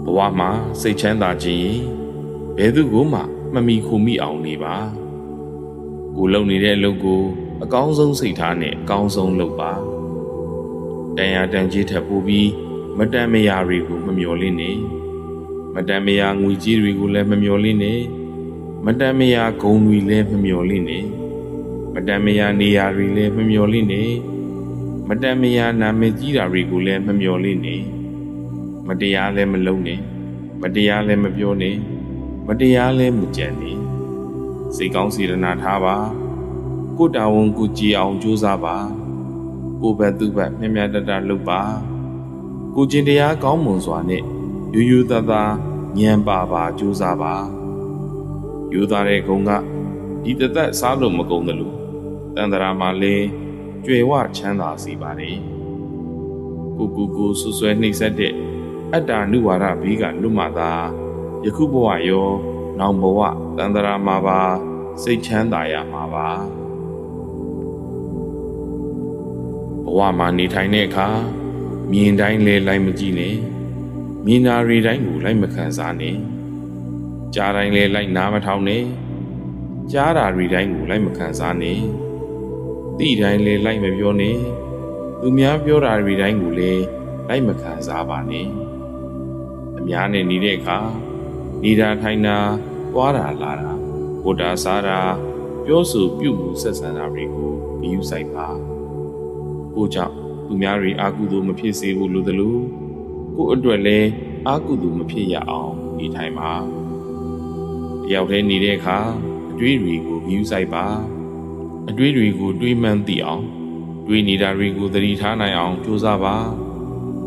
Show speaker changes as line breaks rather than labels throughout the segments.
ဘဝမှာစိတ်ချမ်းသာခြင်းဘယ်သူကိုမှမမီခိုမိအောင်နေပါကိုလုံနေတဲ့အလုပ်ကိုအကောင်းဆုံးစိတ်ထားနဲ့အကောင်းဆုံးလုပ်ပါတန်ရာတန်ကြီးထပ်ပိုးပြီးမတန်မရာတွေကိုမမျော်လင့်နဲ့မတန်မရာငွေကြေးတွေကိုလည်းမမျော်လင့်နဲ့မတန်မရာဂုဏ်တွေလည်းမမျော်လင့်နဲ့မတန်မရာနေရာတွေလည်းမမျော်လင့်နဲ့မတန်မရာနာမည်ကြီးတာတွေကိုလည်းမမျော်လင့်နဲ့မတရားလည်းမလုပ်နဲ့မတရားလည်းမပြောနဲ့မတရားလည်းမကြံနဲ့စိတ်ကောင်းစေတနာထားပါကိုတာဝန်ကိုကြည်အောင်ကြိုးစားပါကိုဘက်သူဘက်မြတ်မြတ်တတလုပ်ပါကိုကျင်တရားကောင်းမွန်စွာနဲ့ရိုးရိုးသားသားဉာဏ်ပါပါကြိုးစားပါယူသားတဲ့ဂုံကဒီတသက်စားလို့မကုန်သလိုတန်တရာမှာလည်းကြွယ်ဝချမ်းသာစေပါလေကိုဆွဆွဲနှိပ်စက်တဲ့အတ္တနုဝါဒဘေးကလွတ်မှသာယခုဘဝရောနောင်ဘဝတန်တရာမှာပါစိတ်ချမ်းသာရမှာပါဘဝမှာနေထိုင်တဲ့အခါမြင်တိုင်းလဲလိုက်မကြည့်နဲ့မြင်နာရီတိုင်းကိုလိုက်မခံစားနဲ့ကြားတိုင်းလဲလိုက်နားမထောင်နဲ့ကြားတာရီတိုင်းကိုလိုက်မခံစားနဲ့သိတိုင်းလဲလိုက်မပြောနဲ့သူများပြောတာရီတိုင်းကိုလဲလိုက်မခံစားပါနဲ့အများနဲ့နေတဲ့အခါနေတာထိုင်တာပွားတာလာတာဝတ်တာစားတာပြောဆိုပြုမှုဆက်ဆံတာတွေကိုဂရုစိုက်ပါကိုကြောင့်သူများတွေအာကုသို့မဖြစ်စေဘူးလို့တလို့ကိုအတွက်လည်းအာကုသို့မဖြစ်ရအောင်နေထိုင်ပါတယောက်တည်းနေတဲ့အခါအတွေးတွေကိုဂရုစိုက်ပါအတွေးတွေကိုတွေးမှန်းသိအောင်တွေးနေတာတွေကိုသတိထားနိုင်အောင်ကြိုးစားပါ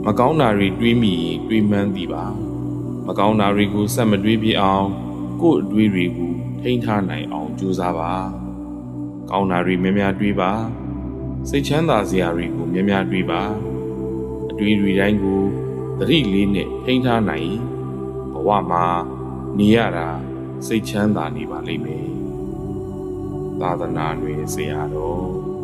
မကောင်းတာတွေတွေးမိရင်တွေးမှန်းသိပါမကောင်းတာတွေကိုစက်မတွေးပြအောင်ကိုယ့်အတွေးတွေကိုထိန်းထားနိုင်အောင်ကြိုးစားပါကောင်းတာတွေများများတွေးပါစိတ်ချမ်းသာစရာတွေကိုများများတွေးပါအတွေးတွေတိုင်းကိုသတိလေးနဲ့ထိန်းထားနိုင်ဘဝမှာနေရတာစိတ်ချမ်းသာနေပါလိမ့်မယ်သာသနာ့တွင်ဆရာတော်